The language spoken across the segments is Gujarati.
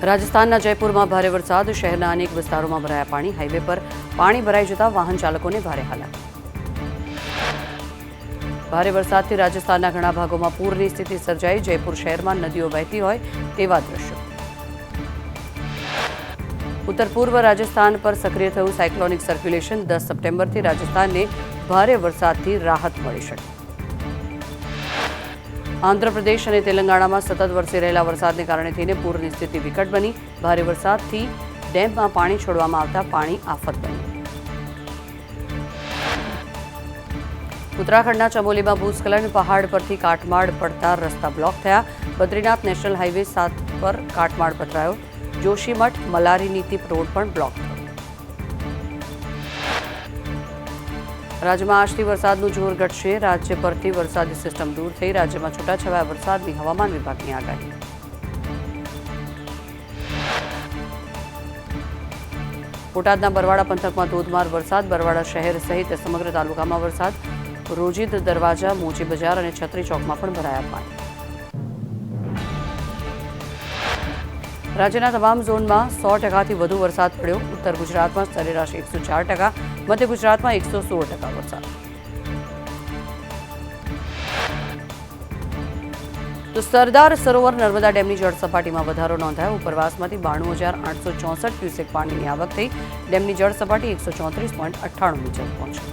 રાજસ્થાનના જયપુરમાં ભારે વરસાદ, શહેરના અનેક વિસ્તારોમાં ભરાયા પાણી, હાઈવે પર પાણી ભરાઈ જતા વાહન ચાલકોને ભારે હાલાકી. ભારે વરસાદથી રાજસ્થાનના ઘણા ભાગોમાં પૂરની સ્થિતિ સર્જાઈ, જયપુર શહેરમાં નદીઓ વહેતી હોય તેવા દ્રશ્યો. ઉત્તર પૂર્વ રાજસ્થાન પર સક્રિય થયું સાયક્લોનિક સર્ક્યુલેશન, 10 સપ્ટેમ્બરથી રાજસ્થાનને ભારે વરસાદથી રાહત મળી શકે. આંધ્રપ્રદેશ અને તેલંગાણામાં સતત વરસી રહેલા વરસાદને કારણે થઈને પૂરની સ્થિતિ વિકટ બની. ભારે વરસાદથી ડેમમાં પાણી છોડવામાં આવતા પાણી આફત બની. ઉત્તરાખંડના ચમોલીમાં ભૂસ્ખલન, પહાડ પરથી કાટમાળ પડતા રસ્તા બ્લોક થયા. બદ્રીનાથ નેશનલ હાઈવે 7 પર કાટમાળ પથરાયો. જોશીમઠ મલારી નીતિ રોડ પણ બ્લોક થયો. રાજ્યમાં આજથી વરસાદનું જોર ઘટશે. રાજ્ય પરથી વરસાદી સિસ્ટમ દૂર થઈ રાજ્યમાં છૂટાછવાયા વરસાદની હવામાન વિભાગની આગાહી. બોટાદના બરવાડા પંથકમાં ધોધમાર વરસાદ, બરવાડા શહેર સહિત સમગ્ર તાલુકામાં વરસાદ. રોજીદ દરવાજા, મોચી બજાર અને છત્રી ચોકમાં પણ ભરાયા પાણી. રાજ્યના તમામ ઝોનમાં 100%થી વધુ વરસાદ પડ્યો. ઉત્તર ગુજરાતમાં સરેરાશ 104%, મધ્ય ગુજરાતમાં 116% વરસાદ. તો સરદાર સરોવર નર્મદા ડેમની જળ સપાટીમાં વધારો નોંધાયો. ઉપરવાસમાંથી 92,864 ક્યુસેક પાણીની આવક થઈ. ડેમની જળ સપાટી 134.98 મીટર પહોંચી.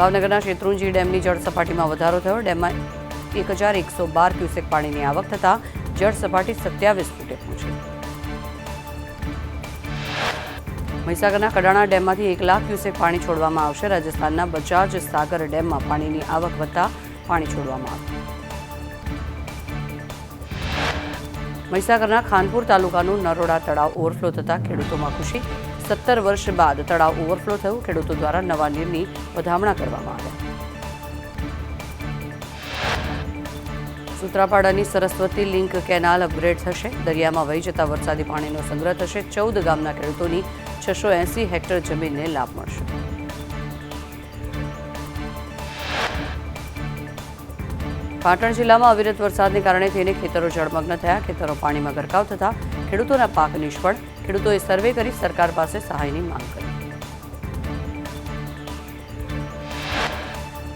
ભાવનગરના શેત્રુંજી ડેમની જળ સપાટીમાં વધારો થયો. ડેમમાં 1,112 ક્યુસેક પાણીની આવક થતાં જળ સપાટી 27 ફૂટે પહોંચી. મહીસાગરના કડાણા ડેમમાંથી 1 લાખ ક્યુસેક પાણી છોડવામાં આવશે. રાજસ્થાનના બજાજ સાગર ડેમમાં પાણીની આવક વધતા પાણી છોડવામાં આવ્યું. મહીસાગરના ખાનપુર તાલુકાનું નરોડા તળાવ ઓવરફ્લો થતાં ખેડૂતોમાં ખુશી. 17 વર્ષ બાદ તળાવ ઓવરફ્લો થયું. ખેડૂતો દ્વારા નવા નીરની વધામણા કરવામાં આવ્યા. સૂત્રાપાડાની સરસ્વતી લિંક કેનાલ અપગ્રેડ થશે. દરિયામાં વહી જતા વરસાદી પાણીનો સંગ્રહ થશે. 14 ગામના ખેડૂતોની 680 હેક્ટર જમીનને લાભ મળશે. પાટણ જિલ્લામાં અવિરત વરસાદને કારણે થઈને ખેતરો જળમગ્ન થયા. ખેતરો પાણીમાં ગરકાવ થતા ખેડૂતોના પાક નિષ્ફળ. ખેડૂતોએ સર્વે કરી સરકાર પાસે સહાયની માંગ કરી.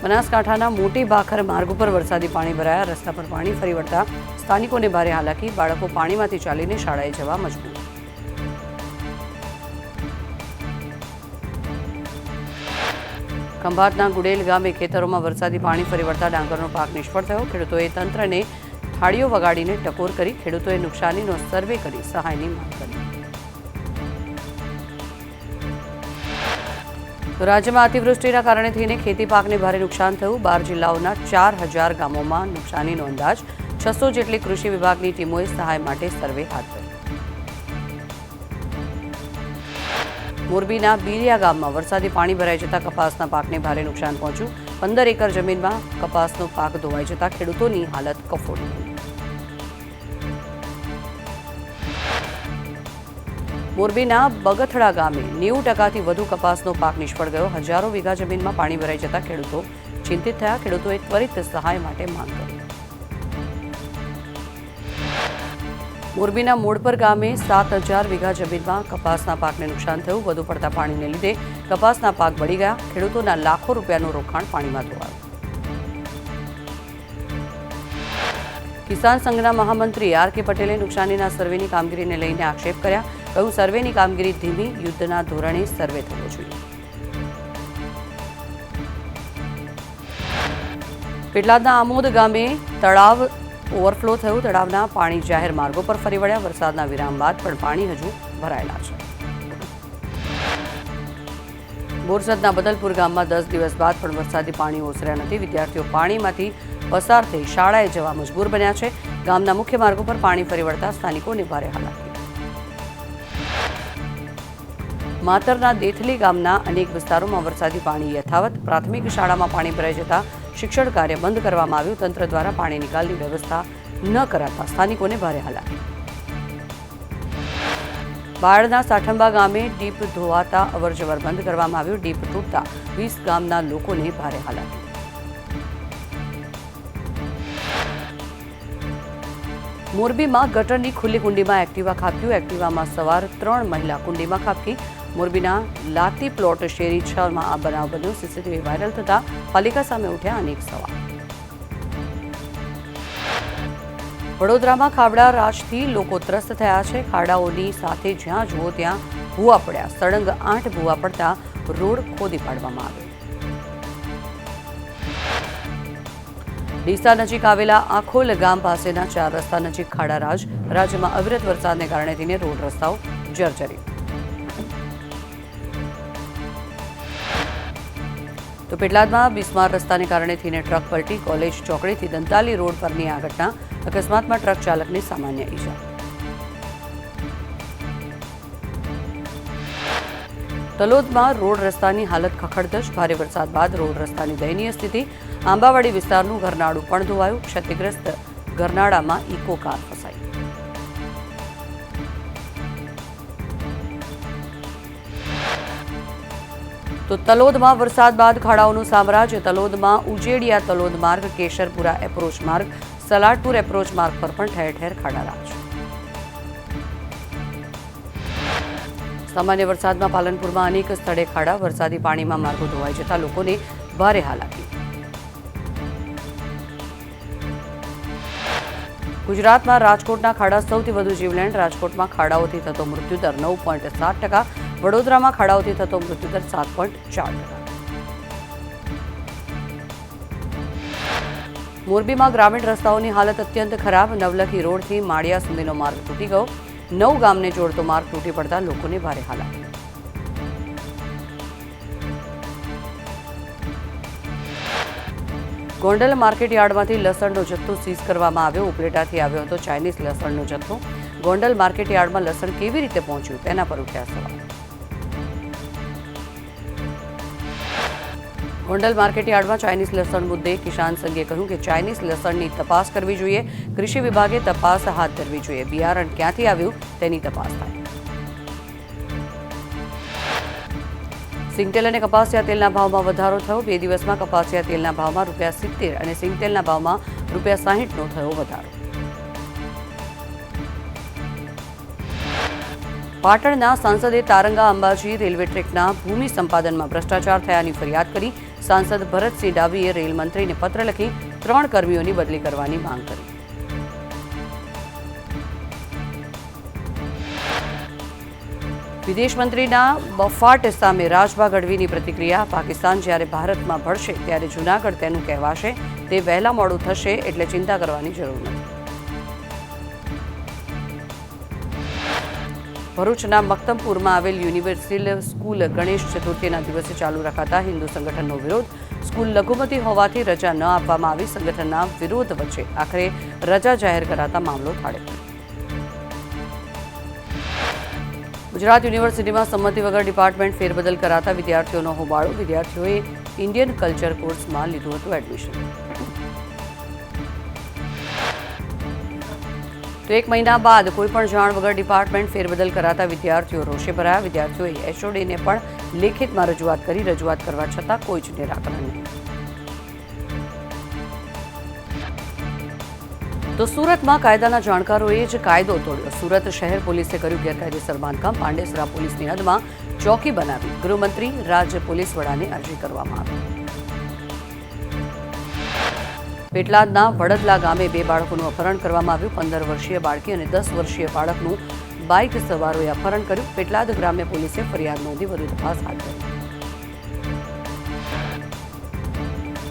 બનાસકાંઠાના મોટી ભાખર માર્ગ ઉપર વરસાદી પાણી ભરાયા. રસ્તા પર પાણી ફરી વળતા સ્થાનિકોને ભારે હાલાકી. બાળકો પાણીમાંથી ચાલીને શાળાએ જવા મજબૂર. ખંભાતના ગુડેલ ગામે ખેતરોમાં વરસાદી પાણી ફરી વળતા ડાંગરનો પાક નિષ્ફળ થયો. ખેડૂતોએ તંત્રને થાળીઓ વગાડીને ટકોર કરી. ખેડૂતોએ નુકસાનીનો સર્વે કરી સહાયની માંગ કરી. તો રાજ્યમાં અતિવૃષ્ટિના કારણે થઈને ખેતી પાકને ભારે નુકસાન થયું. 12 જિલ્લાઓના 4,000 ગામોમાં નુકસાનીનો અંદાજ. 600 જેટલી કૃષિ વિભાગની ટીમોએ સહાય માટે સર્વે હાથ ધર્યો. મોરબીના બીરિયા ગામમાં વરસાદી પાણી ભરાઈ જતા કપાસના પાકને ભારે નુકસાન પહોંચ્યું. 15 એકર જમીનમાં કપાસનો પાક ધોવાઈ જતા ખેડૂતોની હાલત કફોડી બની. મોરબીના બગથડા ગામે 90%થી વધુ કપાસનો પાક નિષ્ફળ ગયો. હજારો વીઘા જમીનમાં પાણી ભરાઈ જતા ખેડૂતો ચિંતિત થયા. ખેડૂતોએ ત્વરિત સહાય માટે માંગ કરી. મોરબીના મોડપર ગામે 7,000 વીઘા જમીનમાં કપાસના પાકને નુકસાન થયું. વધુ પડતા પાણીને લીધે કપાસના પાક બળી ગયા. ખેડૂતોના લાખો રૂપિયાનું રોકાણ પાણીમાં ધોવાયું. કિસાન સંઘના મહામંત્રી આર.કે. પટેલે નુકસાનીના સર્વેની કામગીરીને લઈને આક્ષેપ કર્યા. કહ્યું, સર્વેની કામગીરી ધીમી, યુદ્ધના ધોરણે સર્વે થવો જોઈએ. પેટલાદના આમોદ ગામે તળાવ ઓવરફ્લો થયું. તળાવના પાણી જાહેર માર્ગો પર ફરી વળ્યા. વરસાદના વિરામ બાદ પણ પાણી હજુ ભરાયેલા છે. બોરસદના બદલપુર ગામમાં 10 દિવસ બાદ પણ વરસાદી પાણી ઓસર્યા નથી. વિદ્યાર્થીઓ પાણીમાંથી પસાર થઈ શાળાએ જવા મજબૂર બન્યા છે. ગામના મુખ્ય માર્ગો પર પાણી ફરી વળતા સ્થાનિકોને ભારે હાલાકી. માતરના દેથલી ગામના અનેક વિસ્તારોમાં વરસાદી પાણી યથાવત. પ્રાથમિક શાળામાં પાણી ભરાઈ જતા શિક્ષણ કાર્ય બંધ કરવામાં આવ્યું. તંત્ર દ્વારા પાણી નિકાલની વ્યવસ્થા ન કરાતા સ્થાનિકોને ભારે હાલાકી. બાળના સાઠંબા ગામે ડીપ ધોવાતા અવરજવર બંધ કરવામાં આવ્યું. ડીપ તૂટતા 20 ગામના લોકોને ભારે હાલાકી. મોરબીમાં ગટરની ખુલ્લી કુંડીમાં એક્ટિવા ખાબક્યું. એક્ટિવામાં સવાર 3 મહિલા કુંડીમાં ખાબકી. મોરબીના લાતી પ્લોટ શેરી 6માં આ બનાવ બન્યો. સીસીટીવી વાયરલ થતા પાલિકા સામે ઉઠ્યા અનેક સવાલ. વડોદરામાં ખાબડા રાજથી લોકો ત્રસ્ત થયા છે. ખાડાઓની સાથે જ્યાં જુઓ ત્યાં ભૂવા પડ્યા. સળંગ 8 ભૂવા પડતા રોડ ખોદી પાડવામાં આવ્યો. ડીસા નજીક આવેલા આખોલ ગામ પાસેના 4 રસ્તા નજીક ખાડારાજ. રાજ્યમાં અવિરત વરસાદને કારણે થઈને રોડ રસ્તાઓ જર્જરિત. તો પેટલાદમાં બિસ્માર રસ્તાને કારણે થઈને ટ્રક પલટી. કોલેજ ચોકડીથી દંતાલી રોડ પરની આ ઘટના. અકસ્માતમાં ટ્રક ચાલકની સામાન્ય ઈજા. તલોદમાં રોડ રસ્તાની હાલત ખખડધજ. ભારે વરસાદ બાદ રોડ રસ્તાની દયનીય સ્થિતિ. આંબાવાડી વિસ્તારનું ઘરનાળું પણ ધોવાયું. ક્ષતિગ્રસ્ત ઘરનાળામાં ઇકો કાર ફસાઈ. તો તલોદમાં વરસાદ બાદ ખાડાઓનું સામ્રાજ્ય. તલોદમાં ઉજેડિયા તલોદ માર્ગ, કેશરપુરા એપ્રોચ માર્ગ, સલાડપુર એપ્રોચ માર્ગ પર પણ ઠેર ઠેર ખાડારાજ. સામાન્ય વરસાદમાં પાલનપુરમાં અનેક સ્થળે ખાડા. વરસાદી પાણીમાં માર્ગો ધોવાઈ જતા લોકોને ભારે હાલાકી. ગુજરાતમાં રાજકોટના ખાડા સૌથી વધુ જીવલેણ. રાજકોટમાં ખાડાઓથી થતો મૃત્યુદર 9.7%. વડોદરામાં ખાડાઓથી થતો મૃત્યુદર 7.4%. મોરબીમાં ગ્રામીણ રસ્તાઓની હાલત અત્યંત ખરાબ. નવલખી રોડથી માળિયા સુધીનો માર્ગ તૂટી ગયો. 9 ગામને જોડતો માર્ગ તૂટી પડતા લોકોને ભારે હાલાકી. ગોંડલ માર્કેટ યાર્ડમાંથી લસણનો જથ્થો સીઝ કરવામાં આવ્યો. ઉપલેટાથી આવ્યો હતો ચાઇનીઝ લસણનો જથ્થો. ગોંડલ માર્કેટ યાર્ડમાં લસણ કેવી રીતે પહોંચ્યું તેના પર ઉઠ્યા સવાલ. ગોંડલ માર્કેટ યાર્ડમાં ચાઇનીઝ લસણ મુદ્દે કિસાન સંઘે કહ્યું કે ચાઇનીઝ લસણની તપાસ કરવી જોઈએ. કૃષિ વિભાગે તપાસ હાથ ધરવી જોઈએ. બિયારણ ક્યાંથી આવ્યું તેની તપાસ થાય. સિંગતેલ અને કપાસિયા તેલના ભાવમાં વધારો થયો. 2 દિવસમાં કપાસિયા તેલના ભાવમાં ₹70 અને સિંગતેલના ભાવમાં ₹60નો થયો વધારો. પાટણના સાંસદે તારંગા અંબાજી રેલવે ટ્રેકના ભૂમિ સંપાદનમાં ભ્રષ્ટાચાર થયાની ફરિયાદ કરી. સાંસદ ભરતસિંહ ડાભીએ રેલ મંત્રીને પત્ર લખી 3 કર્મીઓની બદલી કરવાની માંગ કરી. વિદેશ મંત્રીના બફાટ સામે રાજભા ગઢવીની પ્રતિક્રિયા. પાકિસ્તાન જ્યારે ભારતમાં ભળશે ત્યારે જૂનાગઢ તેનું કહેવાશે. તે વહેલા મોડું થશે એટલે ચિંતા કરવાની જરૂર નથી. ભરૂચના મક્તમપુરમાં આવેલ યુનિવર્સિટી સ્કૂલ ગણેશ ચતુર્થીના દિવસે ચાલુ રખાતા હિન્દુ સંગઠનનો વિરોધ. સ્કૂલ લઘુમતી હોવાથી રજા ન આપવામાં આવી. સંગઠનના વિરોધ વચ્ચે આખરે રજા જાહેર કરાતા મામલો થાળે પડ્યો. ગુજરાત યુનિવર્સિટીમાં સંમતિ વગર ડિપાર્ટમેન્ટ ફેરબદલ કરાતા વિદ્યાર્થીઓનો હોબાળો. વિદ્યાર્થીઓએ ઇન્ડિયન કલ્ચર કોર્સમાં લીધું હતું એડમિશન. તો 1 મહિના બાદ કોઈપણ જાણ વગર ડિપાર્ટમેન્ટ ફેરબદલ કરાતા વિદ્યાર્થીઓ રોષે ભરાયા. વિદ્યાર્થીઓએ એચઓડીને પણ લેખિતમાં રજૂઆત કરી. રજૂઆત કરવા છતાં કોઈ જ નિરાકરણ નહીં. તો સુરતમાં કાયદાના જાણકારોએ જ કાયદો તોડ્યો. સુરત શહેર પોલીસે કર્યું ગેરકાયદેસર બાંધકામ. પાંડેસરા પોલીસની હદમાં ચોકી બનાવી. ગૃહમંત્રી રાજ્ય પોલીસ વડાને અરજી કરવામાં આવી. પેટલાદના વડદલા ગામે 2 બાળકોનું અપહરણ કરવામાં આવ્યું. 15 વર્ષીય બાળકી અને 10 વર્ષીય બાળકનું બાઇક સવારોએ અપહરણ કર્યું. પેટલાદ ગ્રામ્ય પોલીસે ફરિયાદ નોંધી વધુ તપાસ હાથ ધરી.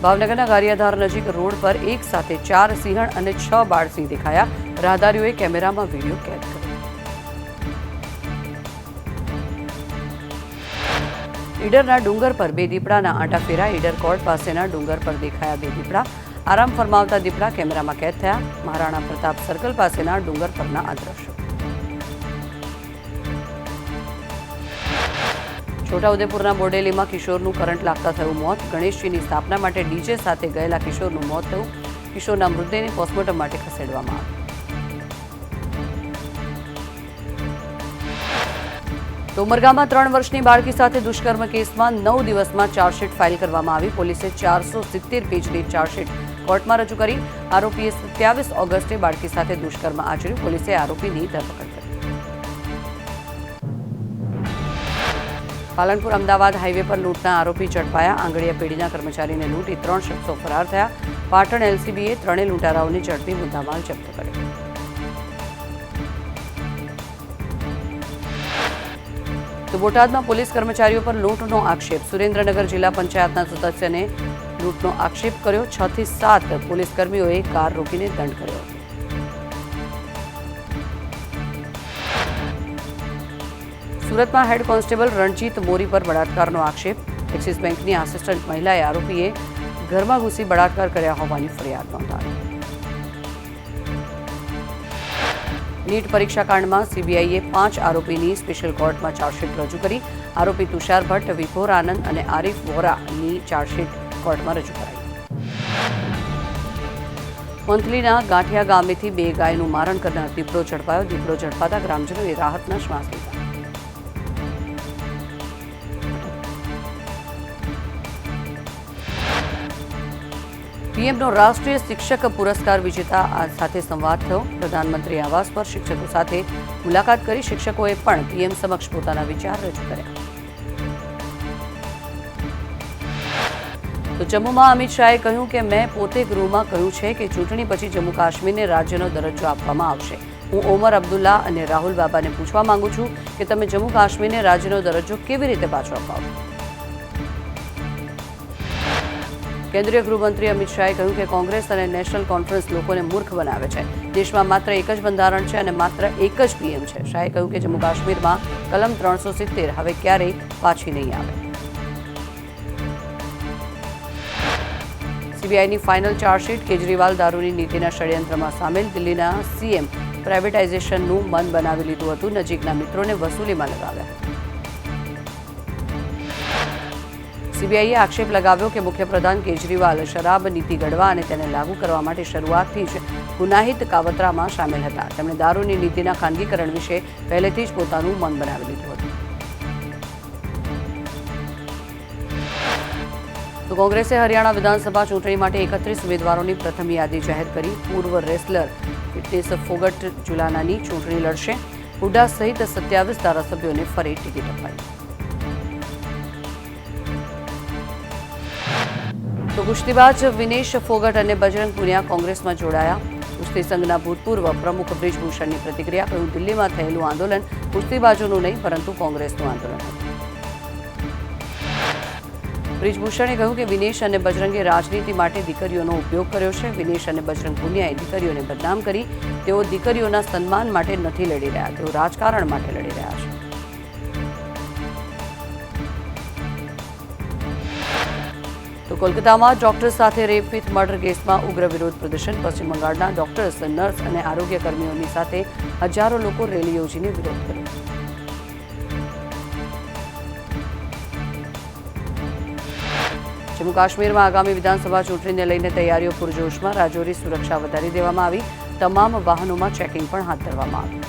ભાવનગરના ગારિયાધાર નજીક રોડ પર એક સાથે 4 સિંહણ અને 6 બાળસિંહ દેખાયા. રાહદારીઓએ કેમેરામાં વિડીયો કેદ કર્યો. ઈડરના ડુંગર પર 2 દીપડાના આંટા ફેરા. ઈડર કોર્ટ પાસેના ડુંગર પર દેખાયા 2 દીપડા. આરામ ફરમાવતા દીપડા કેમેરામાં કેદ થયા. મહારાણા પ્રતાપ સર્કલ પાસેના ડુંગર પરના આ દ્રશ્યો. છોટાઉદેપુરના બોડેલીમાં કિશોરનું કરંટ લાગતા થયું મોત. ગણેશજીની સ્થાપના માટે ડીજે સાથે ગયેલા કિશોરનું મોત થયું. કિશોરના મૃતદેહને પોસ્ટમોર્ટમ માટે ખસેડવામાં આવ્યો. તો ઉમરગામમાં 3 વર્ષની બાળકી સાથે દુષ્કર્મ કેસમાં 9 દિવસમાં ચાર્જશીટ ફાઇલ કરવામાં આવી. પોલીસે 470 પેજની ચાર્જશીટ કોર્ટમાં રજૂ કરી આરોપીએ 27 ઓગસ્ટે બાળકી સાથે દુષ્કર્મ આચર્યું. પોલીસે આરોપીની ધરપકડ કરી. પાલનપુર અમદાવાદ હાઈવે પર લૂંટના આરોપી ઝડપાયા. આંગળીયા પેઢીના કર્મચારીને લૂંટી 3 શખ્સો ફરાર થયા. પાટણ એલસીબીએ 3 લૂંટારાઓને ઝડપી મુદ્દામાલ જપ્ત કર્યો. તો બોટાદમાં પોલીસ કર્મચારીઓ પર લૂંટનો આક્ષેપ. સુરેન્દ્રનગર જિલ્લા પંચાયતના સદસ્યને લૂંટનો આક્ષેપ કર્યો. 6 થી 7 પોલીસ કર્મીઓએ કાર રોકીને દંડ કર્યો હતો. સુરતમાં હેડ કોન્સ્ટેબલ રણજીત મોરી પર બળાત્કારનો આક્ષેપ. એક્સિસ બેંકની આસિસ્ટન્ટ મહિલાએ આરોપીએ ઘરમાં ઘૂસી બળાત્કાર કર્યા હોવાની ફરિયાદ નોંધાવી. નીટ પરીક્ષા કાંડમાં સીબીઆઈએ 5 આરોપીની સ્પેશિયલ કોર્ટમાં ચાર્જશીટ રજૂ કરી. આરોપી તુષાર ભટ્ટ, વિભોર આનંદ અને આરીફ વોરાની ચાર્જશીટ કોર્ટમાં રજૂ કરાઈ. મંથલીના ગાંઠિયા ગામેથી 2 ગાયનું મારણ કરનાર દીપડો ઝડપાયો. દીપડો ઝડપાતા ગ્રામજનોએ રાહતના શ્વાસ લીધા. પીએમનો રાષ્ટ્રીય શિક્ષક પુરસ્કાર વિજેતા સાથે સંવાદ થયો. પ્રધાનમંત્રી આવાસ પર શિક્ષકો સાથે મુલાકાત કરી. શિક્ષકોએ પણ પીએમ સમક્ષ પોતાના વિચાર રજૂ કર્યા. તો જમ્મુમાં અમિત શાહે કહ્યું કે મેં પોતે ગૃહમાં કહ્યું છે કે ચૂંટણી પછી જમ્મુ કાશ્મીરને રાજ્યનો દરજ્જો આપવામાં આવશે. હું ઓમર અબ્દુલ્લા અને રાહુલ બાબાને પૂછવા માંગુ છું કે તમે જમ્મુ કાશ્મીરને રાજ્યનો દરજ્જો કેવી રીતે પાછો અપાવશો. કેન્દ્રીય ગૃહમંત્રી અમિત શાહે કહ્યું કે કોંગ્રેસ અને નેશનલ કોન્ફરન્સ લોકોને મૂર્ખ બનાવે છે. દેશમાં માત્ર એક જ બંધારણ છે અને માત્ર એક જ પીએમ છે. શાહે કહ્યું કે જમ્મુ કાશ્મીરમાં કલમ 370 હવે ક્યારેય પાછી નહીં આવે. સીબીઆઈની ફાઇનલ ચાર્જશીટ. કેજરીવાલ દારૂની નીતિના ષડયંત્રમાં સામેલ. દિલ્હીના સીએમ પ્રાઇવેટાઇઝેશનનું મન બનાવી લીધું હતું. નજીકના મિત્રોને વસૂલીમાં લગાવ્યા. સીબીઆઈએ આક્ષેપ લગાવ્યો કે મુખ્યપ્રધાન કેજરીવાલ શરાબ નીતિ ઘડવા અને તેને લાગુ કરવા માટે શરૂઆતથી જ ગુનાહિત કાવતરામાં સામેલ હતા. તેમણે દારૂની નીતિના ખાનગીકરણ વિશે પહેલેથી જ પોતાનું મન બનાવી લીધું હતું. તો કોંગ્રેસે હરિયાણા વિધાનસભા ચૂંટણી માટે 31 ઉમેદવારોની પ્રથમ યાદી જાહેર કરી. પૂર્વ રેસલર ફિટનેસ ફોગટ જુલાનાની ચૂંટણી લડશે. હુડ્ડા સહિત 27 ધારાસભ્યોને ફરી ટિકિટ અપાઈ. તો કુસ્તીબાજ વિનેશ ફોગટ અને બજરંગ પુનિયા કોંગ્રેસમાં જોડાયા. કુસ્તી સંઘના ભૂતપૂર્વ પ્રમુખ બ્રિજભૂષણની પ્રતિક્રિયા. કહ્યું દિલ્હીમાં થયેલું આંદોલન કુસ્તીબાજોનું નહીં પરંતુ કોંગ્રેસનું આંદોલન હતું. બ્રિજભૂષણે કહ્યું કે વિનેશ અને બજરંગે રાજનીતિ માટે દીકરીઓનો ઉપયોગ કર્યો છે. વિનેશ અને બજરંગ પુનિયાએ દીકરીઓને બદનામ કરી. તેઓ દીકરીઓના સન્માન માટે નથી લડી રહ્યા, તેઓ રાજકારણ માટે લડી રહ્યા છે. તો કોલકાતામાં ડોક્ટર સાથે રેપ વિથ મર્ડર કેસમાં ઉગ્ર વિરોધ પ્રદર્શન. પશ્ચિમ બંગાળના ડોક્ટર્સ, નર્સ અને આરોગ્ય કર્મીઓની સાથે હજારો લોકો રેલી યોજીને વિરોધ કર્યો. જમ્મુ કાશ્મીરમાં આગામી વિધાનસભા ચૂંટણીને લઈને તૈયારીઓ પૂરજોશમાં. રાજૌરી સુરક્ષા વધારી દેવામાં આવી. તમામ વાહનોમાં ચેકિંગ પણ હાથ ધરવામાં આવ્યું.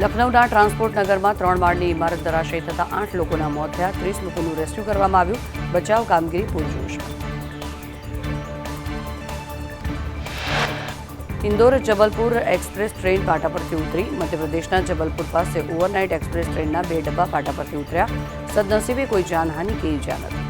લખનૌના ટ્રાન્સપોર્ટ નગરમાં 3 માળની ઇમારત ધરાશયી થતાં 8 લોકોના મોત થયા. 30 લોકોનું રેસ્ક્યુ કરવામાં આવ્યું. બચાવ કામગીરી પૂરજોશમાં. ઇન્દોર જબલપુર એક્સપ્રેસ ટ્રેન પાટા પરથી ઉતરી. મધ્યપ્રદેશના જબલપુર પાસે ઓવરનાઇટ એક્સપ્રેસ ટ્રેનના 2 ડબ્બા પાટા પરથી ઉતર્યા. સદનસીબે કોઈ જાનહાનિ કે ઇજા નથી.